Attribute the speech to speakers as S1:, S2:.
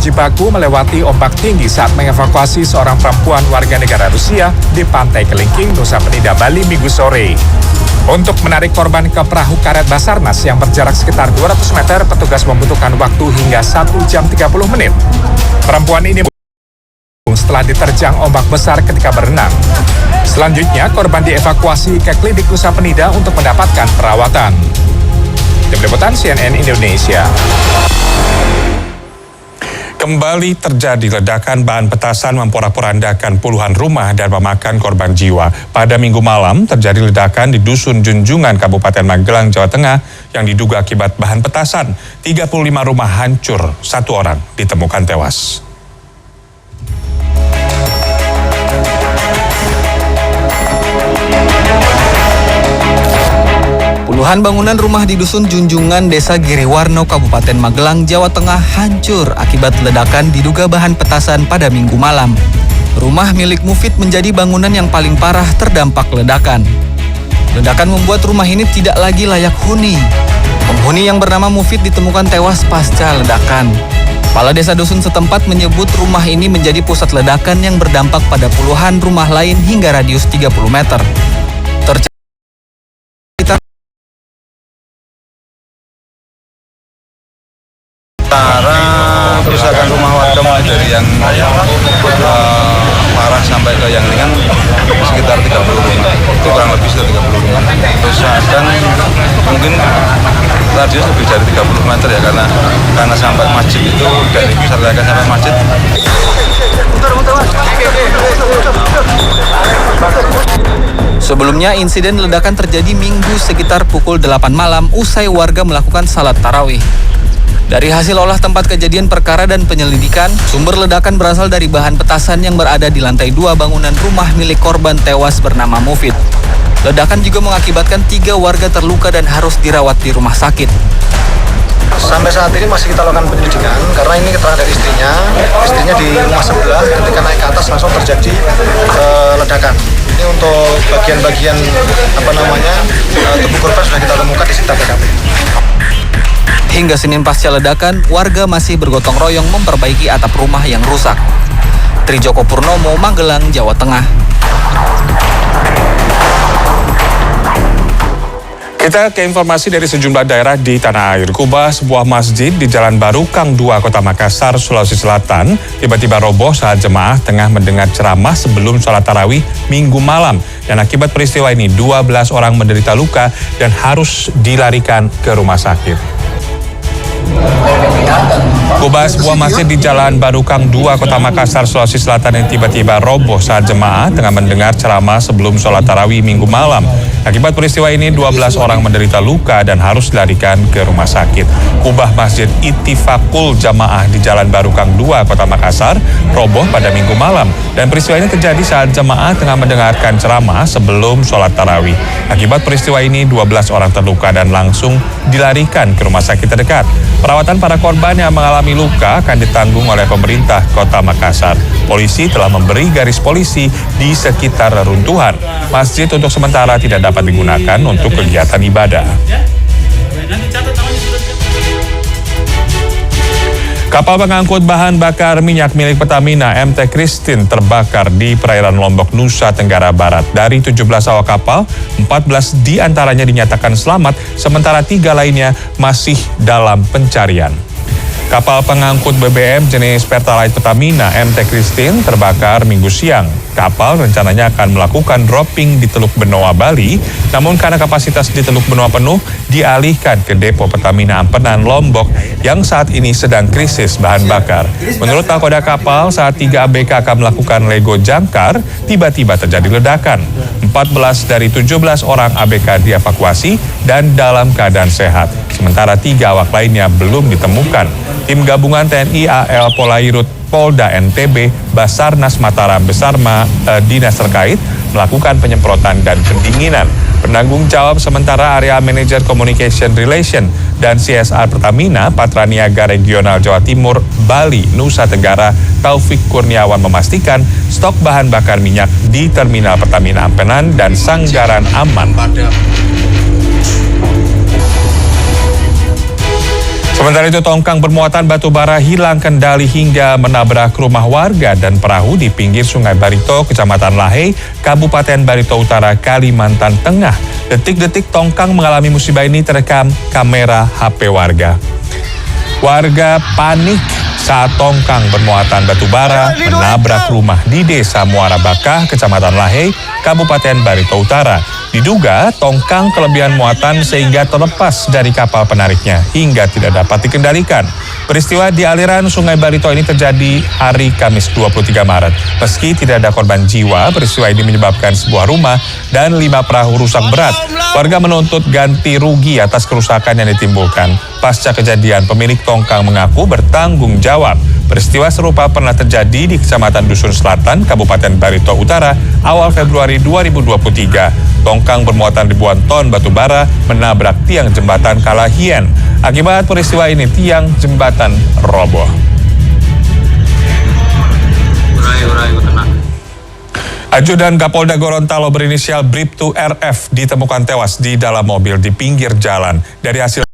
S1: Berjibaku melewati ombak tinggi saat mengevakuasi seorang perempuan warga negara Rusia di Pantai Kelingking, Nusa Penida, Bali, Minggu sore. Untuk menarik korban ke perahu karet Basarnas yang berjarak sekitar 200 meter, petugas membutuhkan waktu hingga 1 jam 30 menit. Perempuan ini setelah diterjang ombak besar ketika berenang. Selanjutnya, korban dievakuasi ke klinik Nusa Penida untuk mendapatkan perawatan. Tim Liputan CNN Indonesia.
S2: Kembali terjadi ledakan bahan petasan memporak-porandakan puluhan rumah dan memakan korban jiwa. Pada Minggu malam terjadi ledakan di Dusun Junjungan, Kabupaten Magelang, Jawa Tengah yang diduga akibat bahan petasan. 35 rumah hancur, 1 orang ditemukan tewas.
S3: Puluhan bangunan rumah di Dusun Junjungan, Desa Giriwarno, Kabupaten Magelang, Jawa Tengah hancur akibat ledakan diduga bahan petasan pada Minggu malam. Rumah milik Mufid menjadi bangunan yang paling parah terdampak ledakan. Ledakan membuat rumah ini tidak lagi layak huni. Penghuni yang bernama Mufid ditemukan tewas pasca ledakan. Kepala Desa Dusun setempat menyebut rumah ini menjadi pusat ledakan yang berdampak pada puluhan rumah lain hingga radius 30 meter.
S4: Kerusakan rumah warga mulai dari yang parah sampai ke yang ringan sekitar 30 rumah. Itu kurang lebih sekitar 30 rumah. Kerusakan mungkin radius lebih dari 30 meter ya, karena sampai masjid itu, dari pusat ledakan sampai masjid.
S3: Sebelumnya, insiden ledakan terjadi Minggu sekitar pukul 8 malam usai warga melakukan salat tarawih. Dari hasil olah tempat kejadian perkara dan penyelidikan, sumber ledakan berasal dari bahan petasan yang berada di lantai 2 bangunan rumah milik korban tewas bernama Mufid. Ledakan juga mengakibatkan 3 warga terluka dan harus dirawat di rumah sakit.
S5: Sampai saat ini masih kita lakukan penyelidikan karena ini keterangan dari istrinya. Istrinya di rumah sebelah ketika naik ke atas langsung terjadi ledakan. Ini untuk bagian-bagian tubuh korban sudah kita temukan di sekitar TKP.
S3: Hingga Senin pasca ledakan, warga masih bergotong royong memperbaiki atap rumah yang rusak. Trijoko Purnomo, Magelang, Jawa Tengah.
S2: Kita ke informasi dari sejumlah daerah di tanah air. Kubah sebuah masjid di Jalan Barukang 2, Kota Makassar, Sulawesi Selatan, tiba-tiba roboh saat jemaah tengah mendengar ceramah sebelum sholat tarawih Minggu malam. Dan akibat peristiwa ini, 12 orang menderita luka dan harus dilarikan ke rumah sakit. Kubah sebuah masjid di Jalan Barukang 2, Kota Makassar, Sulawesi Selatan yang tiba-tiba roboh saat jemaah tengah mendengar ceramah sebelum sholat tarawih Minggu malam. Akibat peristiwa ini, 12 orang menderita luka dan harus dilarikan ke rumah sakit. Kubah Masjid Ittifaqul Jamaah di Jalan Barukang 2, Kota Makassar, roboh pada Minggu malam. Dan peristiwa ini terjadi saat jemaah tengah mendengarkan ceramah sebelum sholat tarawih. Akibat peristiwa ini, 12 orang terluka dan langsung dilarikan ke rumah sakit terdekat. Perawatan para korban yang mengalami luka akan ditanggung oleh pemerintah Kota Makassar. Polisi telah memberi garis polisi di sekitar reruntuhan. Masjid untuk sementara tidak dapat digunakan untuk kegiatan ibadah. Kapal pengangkut bahan bakar minyak milik Pertamina MT Christine terbakar di perairan Lombok, Nusa Tenggara Barat. Dari 17 awak kapal, 14 diantaranya dinyatakan selamat, sementara 3 lainnya masih dalam pencarian. Kapal pengangkut BBM jenis Pertalite Pertamina MT Christine terbakar Minggu siang. Kapal rencananya akan melakukan dropping di Teluk Benoa, Bali, namun karena kapasitas di Teluk Benoa penuh, dialihkan ke depo Pertamina Ampenan, Lombok, yang saat ini sedang krisis bahan bakar. Menurut nakoda kapal, saat 3 ABK akan melakukan lego jangkar, tiba-tiba terjadi ledakan. 14 dari 17 orang ABK dievakuasi dan dalam keadaan sehat, sementara 3 awak lainnya belum ditemukan. Tim gabungan TNI AL Polairut Polda NTB, Basarnas Mataram bersama dinas terkait melakukan penyemprotan dan pendinginan. Penanggung jawab sementara Area Manager Communication Relation dan CSR Pertamina Patraniaga Regional Jawa Timur, Bali, Nusa Tenggara, Taufik Kurniawan memastikan stok bahan bakar minyak di Terminal Pertamina Ampenan dan Sanggaran aman. Sementara itu, tongkang bermuatan batu bara hilang kendali hingga menabrak rumah warga dan perahu di pinggir Sungai Barito, Kecamatan Lahe, Kabupaten Barito Utara, Kalimantan Tengah. Detik-detik tongkang mengalami musibah ini terekam kamera HP warga. Warga panik saat tongkang bermuatan batu bara menabrak rumah di Desa Muara Bakah, Kecamatan Lahe, Kabupaten Barito Utara. Diduga tongkang kelebihan muatan sehingga terlepas dari kapal penariknya hingga tidak dapat dikendalikan. Peristiwa di aliran Sungai Barito ini terjadi hari Kamis 23 Maret. Meski tidak ada korban jiwa, peristiwa ini menyebabkan sebuah rumah dan 5 perahu rusak berat. Warga menuntut ganti rugi atas kerusakan yang ditimbulkan. Pasca kejadian, pemilik tongkang mengaku bertanggung jawab. Peristiwa serupa pernah terjadi di Kecamatan Dusun Selatan, Kabupaten Barito Utara, awal Februari 2023. Tongkang bermuatan ribuan ton batu bara menabrak tiang jembatan Kalahien. Akibat peristiwa ini, tiang jembatan roboh. Ajudan Kapolda Gorontalo berinisial Bribtu RF ditemukan tewas di dalam mobil di pinggir jalan. Dari hasil